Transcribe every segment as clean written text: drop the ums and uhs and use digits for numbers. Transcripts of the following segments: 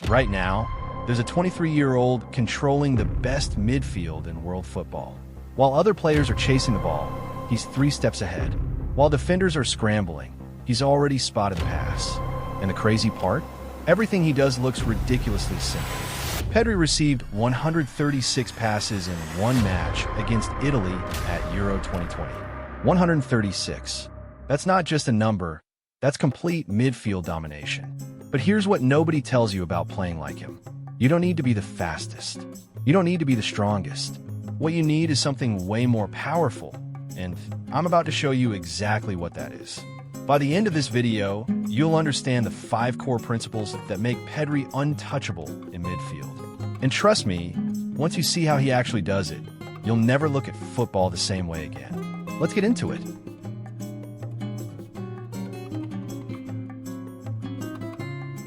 Right now, there's a 23-year-old controlling the best midfield in world football. While other players are chasing the ball, he's 3 steps ahead. While defenders are scrambling, he's already spotted the pass. And the crazy part? Everything he does looks ridiculously simple. Pedri received 136 passes in one match against Italy at Euro 2020. 136. That's not just a number, that's complete midfield domination. But here's what nobody tells you about playing like him. You don't need to be the fastest. You don't need to be the strongest. What you need is something way more powerful, and I'm about to show you exactly what that is. By the end of this video, you'll understand the 5 core principles that make Pedri untouchable in midfield. And trust me, once you see how he actually does it, you'll never look at football the same way again. Let's get into it.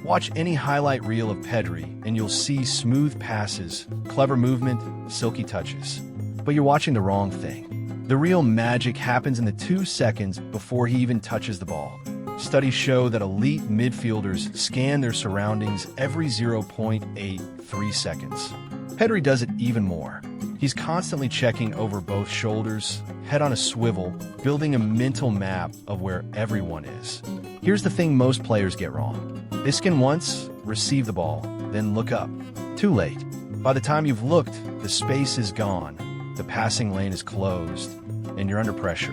Watch any highlight reel of Pedri and you'll see smooth passes, clever movement, silky touches. But you're watching the wrong thing. The real magic happens in the 2 seconds before he even touches the ball. Studies show that elite midfielders scan their surroundings every 0.83 seconds. Pedri does it even more. He's constantly checking over both shoulders, head on a swivel, building a mental map of where everyone is. Here's the thing most players get wrong. They scan once, receive the ball, then look up. Too late. By the time you've looked, the space is gone, the passing lane is closed, and you're under pressure.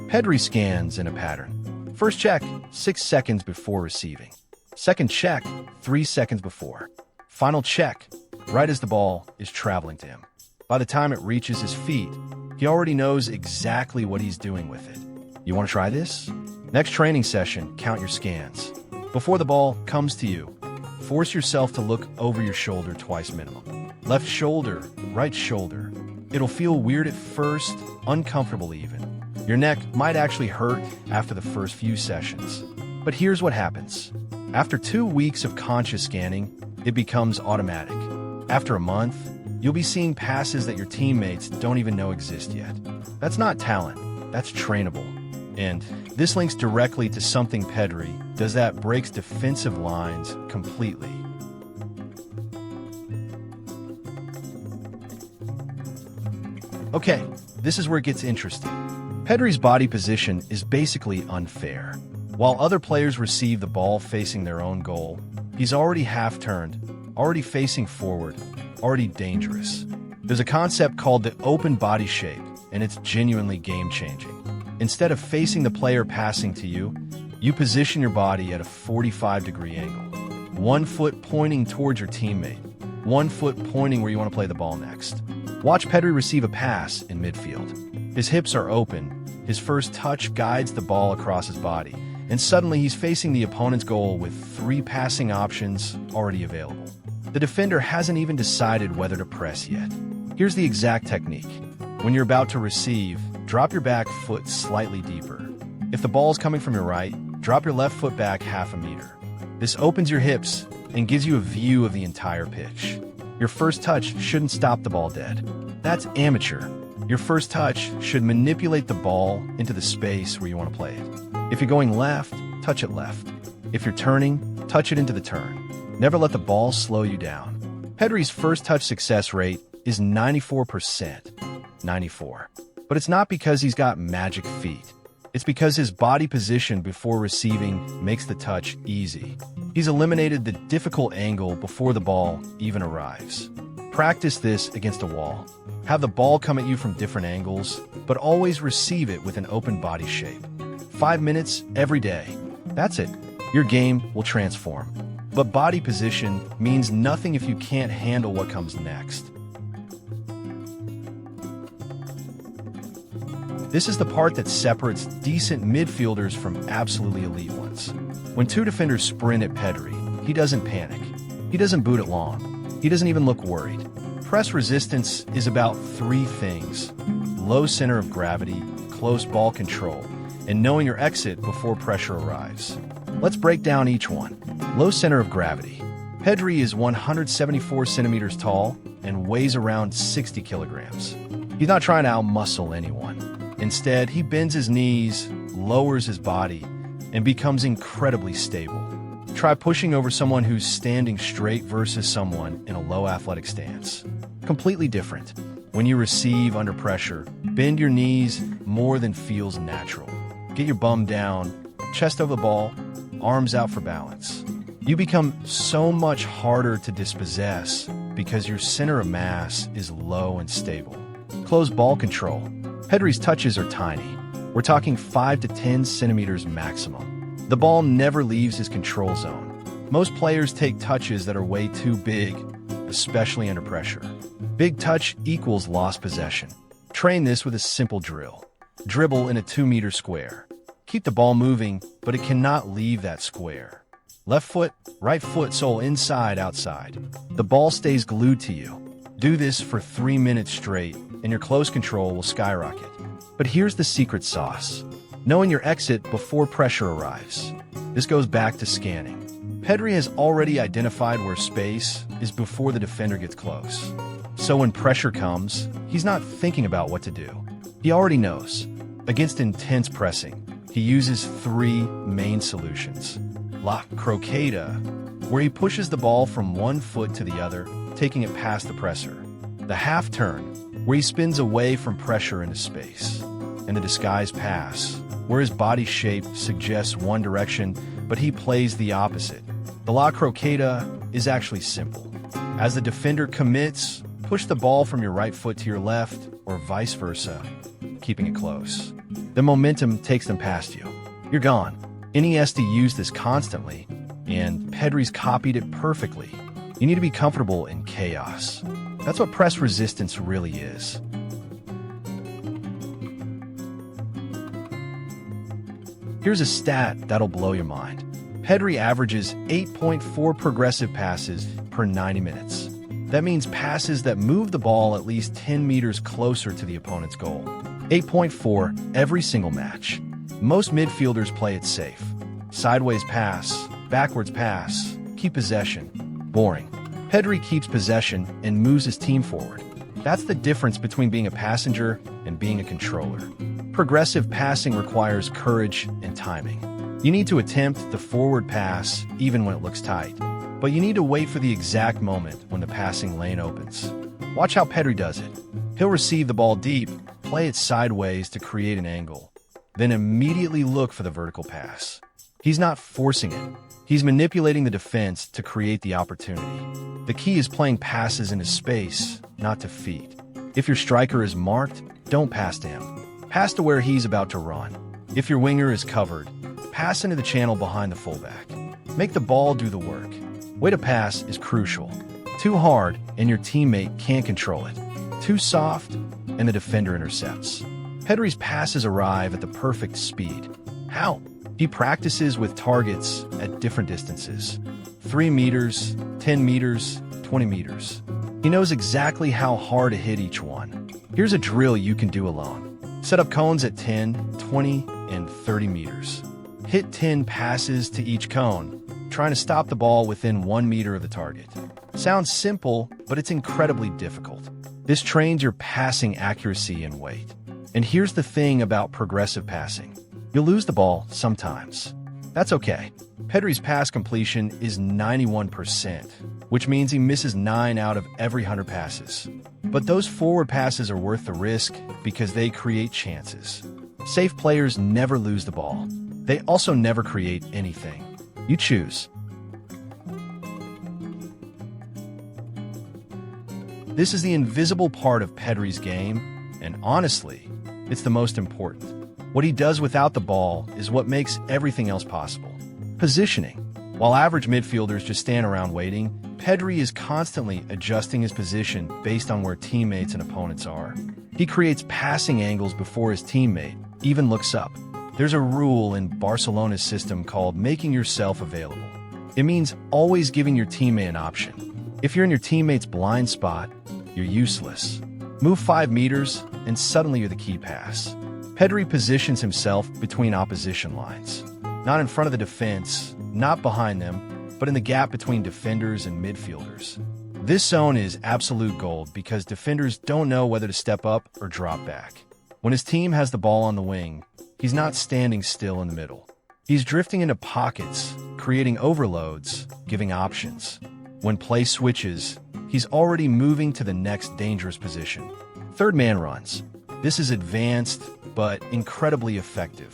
Pedri scans in a pattern. First check, 6 seconds before receiving. Second check, 3 seconds before. Final check, right as the ball is traveling to him. By the time it reaches his feet, he already knows exactly what he's doing with it. You want to try this? Next training session, count your scans. Before the ball comes to you, force yourself to look over your shoulder twice minimum. Left shoulder, right shoulder. It'll feel weird at first, uncomfortable even. Your neck might actually hurt after the first few sessions. But here's what happens. After 2 weeks of conscious scanning, it becomes automatic. After a month, you'll be seeing passes that your teammates don't even know exist yet. That's not talent, that's trainable. And this links directly to something Pedri does that breaks defensive lines completely. Okay, this is where it gets interesting. Pedri's body position is basically unfair. While other players receive the ball facing their own goal, he's already half-turned, already facing forward, already dangerous. There's a concept called the open body shape, and it's genuinely game-changing. Instead of facing the player passing to you, you position your body at a 45-degree angle. 1 foot pointing towards your teammate, 1 foot pointing where you want to play the ball next. Watch Pedri receive a pass in midfield. His hips are open, his first touch guides the ball across his body, and suddenly he's facing the opponent's goal with 3 passing options already available. The defender hasn't even decided whether to press yet. Here's the exact technique. When you're about to receive, drop your back foot slightly deeper. If the ball's coming from your right, drop your left foot back half a meter. This opens your hips and gives you a view of the entire pitch. Your first touch shouldn't stop the ball dead. That's amateur. Your first touch should manipulate the ball into the space where you want to play it. If you're going left, touch it left. If you're turning, touch it into the turn. Never let the ball slow you down. Pedri's first touch success rate is 94%. 94. But it's not because he's got magic feet. It's because his body position before receiving makes the touch easy. He's eliminated the difficult angle before the ball even arrives. Practice this against a wall. Have the ball come at you from different angles, but always receive it with an open body shape. 5 minutes every day. That's it. Your game will transform. But body position means nothing if you can't handle what comes next. This is the part that separates decent midfielders from absolutely elite ones. When 2 defenders sprint at Pedri, he doesn't panic. He doesn't boot it long. He doesn't even look worried. Press resistance is about 3 things: low center of gravity, close ball control, and knowing your exit before pressure arrives. Let's break down each one. Low center of gravity. Pedri is 174 centimeters tall and weighs around 60 kilograms. He's not trying to outmuscle anyone. Instead, he bends his knees, lowers his body, and becomes incredibly stable. Try pushing over someone who's standing straight versus someone in a low athletic stance. Completely different. When you receive under pressure, bend your knees more than feels natural. Get your bum down, chest over the ball, arms out for balance. You become so much harder to dispossess because your center of mass is low and stable. Close ball control. Pedri's touches are tiny. We're talking 5 to 10 centimeters maximum. The ball never leaves his control zone. Most players take touches that are way too big, especially under pressure. Big touch equals lost possession. Train this with a simple drill. Dribble in a 2-meter square. Keep the ball moving, but it cannot leave that square. Left foot, right foot, sole inside, outside. The ball stays glued to you. Do this for 3 minutes straight, and your close control will skyrocket. But here's the secret sauce. Knowing your exit before pressure arrives. This goes back to scanning. Pedri has already identified where space is before the defender gets close. So when pressure comes, he's not thinking about what to do. He already knows. Against intense pressing, he uses 3 main solutions. La croqueta, where he pushes the ball from one foot to the other, taking it past the presser. The half turn, where he spins away from pressure into space. And the disguise pass, where his body shape suggests one direction, but he plays the opposite. The La Croqueta is actually simple. As the defender commits, push the ball from your right foot to your left, or vice versa, keeping it close. The momentum takes them past you. You're gone. Iniesta used this constantly, and Pedri's copied it perfectly. You need to be comfortable in chaos. That's what press resistance really is. Here's a stat that'll blow your mind. Pedri averages 8.4 progressive passes per 90 minutes. That means passes that move the ball at least 10 meters closer to the opponent's goal. 8.4 every single match. Most midfielders play it safe. Sideways pass, backwards pass, keep possession. Boring. Pedri keeps possession and moves his team forward. That's the difference between being a passenger and being a controller. Progressive passing requires courage and timing. You need to attempt the forward pass even when it looks tight, but you need to wait for the exact moment when the passing lane opens. Watch how Pedri does it. He'll receive the ball deep, play it sideways to create an angle, then immediately look for the vertical pass. He's not forcing it. He's manipulating the defense to create the opportunity. The key is playing passes into space, not to feet. If your striker is marked, don't pass to him. Pass to where he's about to run. If your winger is covered, pass into the channel behind the fullback. Make the ball do the work. Way to pass is crucial. Too hard, and your teammate can't control it. Too soft, and the defender intercepts. Pedri's passes arrive at the perfect speed. How? He practices with targets at different distances. 3 meters, 10 meters, 20 meters. He knows exactly how hard to hit each one. Here's a drill you can do alone. Set up cones at 10, 20, and 30 meters. Hit 10 passes to each cone, trying to stop the ball within 1 meter of the target. Sounds simple, but it's incredibly difficult. This trains your passing accuracy and weight. And here's the thing about progressive passing. You'll lose the ball sometimes. That's okay. Pedri's pass completion is 91%, which means he misses 9 out of every 100 passes. But those forward passes are worth the risk because they create chances. Safe players never lose the ball. They also never create anything. You choose. This is the invisible part of Pedri's game, and honestly, it's the most important. What he does without the ball is what makes everything else possible. Positioning. While average midfielders just stand around waiting, Pedri is constantly adjusting his position based on where teammates and opponents are. He creates passing angles before his teammate even looks up. There's a rule in Barcelona's system called making yourself available. It means always giving your teammate an option. If you're in your teammate's blind spot, you're useless. Move 5 meters, and suddenly you're the key pass. Pedri positions himself between opposition lines. Not in front of the defense, not behind them, but in the gap between defenders and midfielders. This zone is absolute gold because defenders don't know whether to step up or drop back. When his team has the ball on the wing, he's not standing still in the middle. He's drifting into pockets, creating overloads, giving options. When play switches, he's already moving to the next dangerous position. Third man runs. This is advanced, but incredibly effective.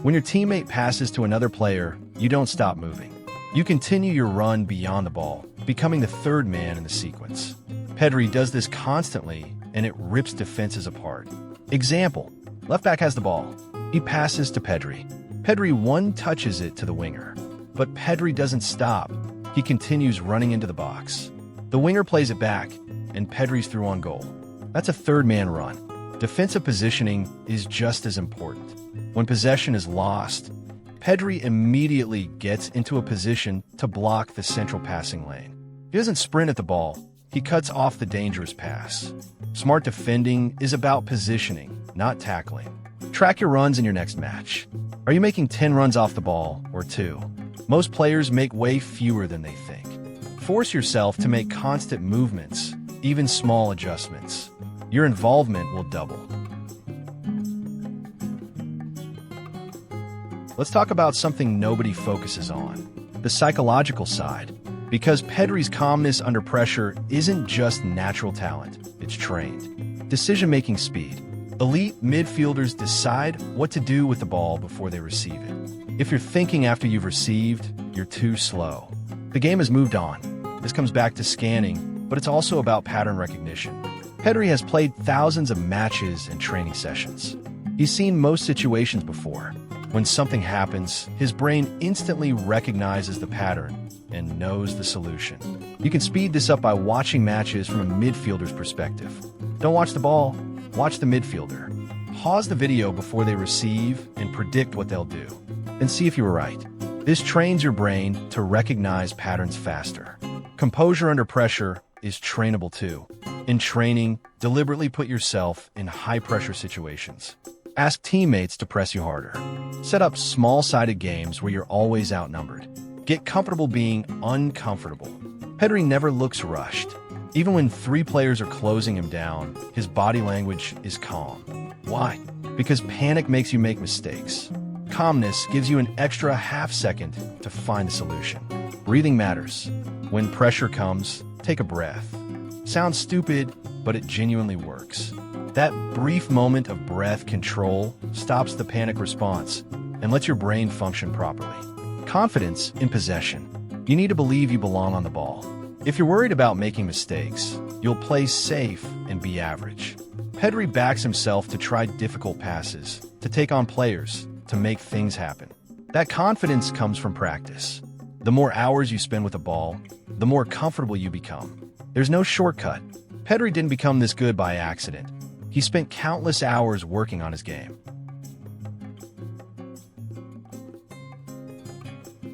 When your teammate passes to another player, you don't stop moving. You continue your run beyond the ball, becoming the third man in the sequence. Pedri does this constantly, and it rips defenses apart. Example, left back has the ball. He passes to Pedri. Pedri one-touches it to the winger. But Pedri doesn't stop. He continues running into the box. The winger plays it back, and Pedri's through on goal. That's a third man run. Defensive positioning is just as important. When possession is lost, Pedri immediately gets into a position to block the central passing lane. He doesn't sprint at the ball, he cuts off the dangerous pass. Smart defending is about positioning, not tackling. Track your runs in your next match. Are you making 10 runs off the ball, or 2? Most players make way fewer than they think. Force yourself to make constant movements, even small adjustments. Your involvement will double. Let's talk about something nobody focuses on, the psychological side. Because Pedri's calmness under pressure isn't just natural talent, it's trained. Decision-making speed. Elite midfielders decide what to do with the ball before they receive it. If you're thinking after you've received, you're too slow. The game has moved on. This comes back to scanning, but it's also about pattern recognition. Pedri has played thousands of matches and training sessions. He's seen most situations before. When something happens, his brain instantly recognizes the pattern and knows the solution. You can speed this up by watching matches from a midfielder's perspective. Don't watch the ball, watch the midfielder. Pause the video before they receive and predict what they'll do. Then see if you were right. This trains your brain to recognize patterns faster. Composure under pressure is trainable too. In training, deliberately put yourself in high-pressure situations. Ask teammates to press you harder. Set up small-sided games where you're always outnumbered. Get comfortable being uncomfortable. Pedri never looks rushed. Even when 3 players are closing him down, his body language is calm. Why? Because panic makes you make mistakes. Calmness gives you an extra half second to find a solution. Breathing matters. When pressure comes, take a breath. Sounds stupid, but it genuinely works. That brief moment of breath control stops the panic response and lets your brain function properly. Confidence in possession. You need to believe you belong on the ball. If you're worried about making mistakes, you'll play safe and be average. Pedri backs himself to try difficult passes, to take on players, to make things happen. That confidence comes from practice. The more hours you spend with the ball, the more comfortable you become. There's no shortcut. Pedri didn't become this good by accident. He spent countless hours working on his game.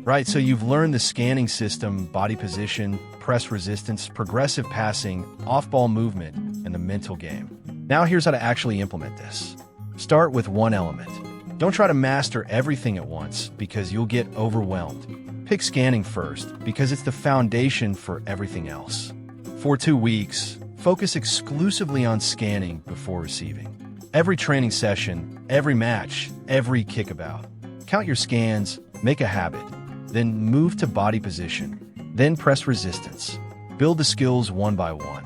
Right, so you've learned the scanning system, body position, press resistance, progressive passing, off-ball movement, and the mental game. Now here's how to actually implement this. Start with one element. Don't try to master everything at once because you'll get overwhelmed. Pick scanning first because it's the foundation for everything else. For 2 weeks, focus exclusively on scanning before receiving. Every training session, every match, every kickabout. Count your scans, make a habit. Then move to body position. Then press resistance. Build the skills one by one.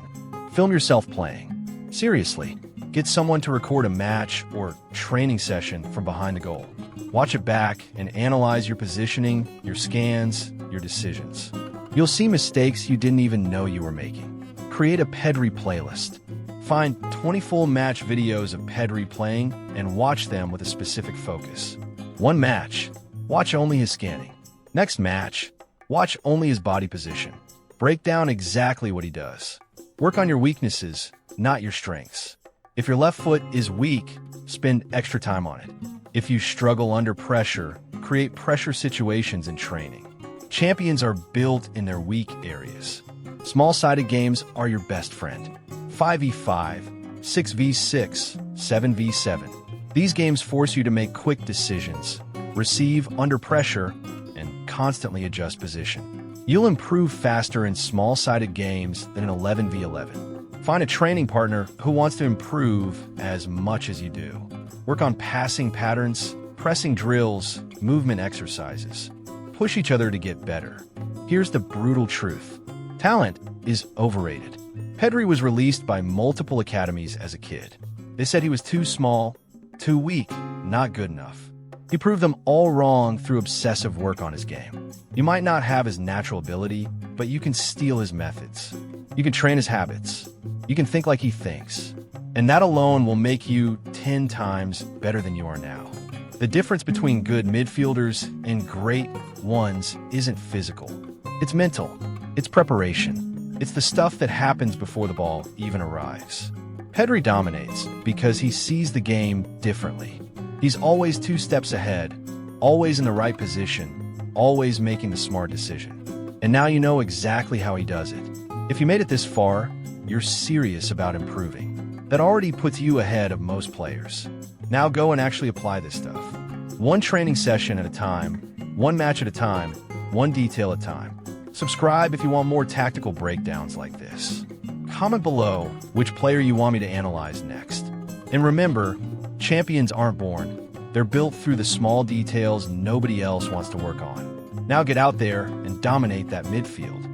Film yourself playing. Seriously, get someone to record a match or training session from behind the goal. Watch it back and analyze your positioning, your scans, your decisions. You'll see mistakes you didn't even know you were making. Create a Pedri playlist. Find 20 full match videos of Pedri playing and watch them with a specific focus. One match, watch only his scanning. Next match, watch only his body position. Break down exactly what he does. Work on your weaknesses, not your strengths. If your left foot is weak, spend extra time on it. If you struggle under pressure, create pressure situations in training. Champions are built in their weak areas. Small-sided games are your best friend. 5v5, 6v6, 7v7. These games force you to make quick decisions, receive under pressure, and constantly adjust position. You'll improve faster in small-sided games than in 11v11. Find a training partner who wants to improve as much as you do. Work on passing patterns, pressing drills, movement exercises. Push each other to get better. Here's the brutal truth. Talent is overrated. Pedri was released by multiple academies as a kid. They said he was too small, too weak, not good enough. He proved them all wrong through obsessive work on his game. You might not have his natural ability, but you can steal his methods. You can train his habits. You can think like he thinks. And that alone will make you 10 times better than you are now. The difference between good midfielders and great ones isn't physical. It's mental. It's preparation. It's the stuff that happens before the ball even arrives. Pedri dominates because he sees the game differently. He's always 2 steps ahead, always in the right position, always making the smart decision. And now you know exactly how he does it. If you made it this far, you're serious about improving. That already puts you ahead of most players. Now go and actually apply this stuff. 1 training session at a time, 1 match at a time, 1 detail at a time. Subscribe if you want more tactical breakdowns like this. Comment below which player you want me to analyze next. And remember, champions aren't born. They're built through the small details nobody else wants to work on. Now get out there and dominate that midfield.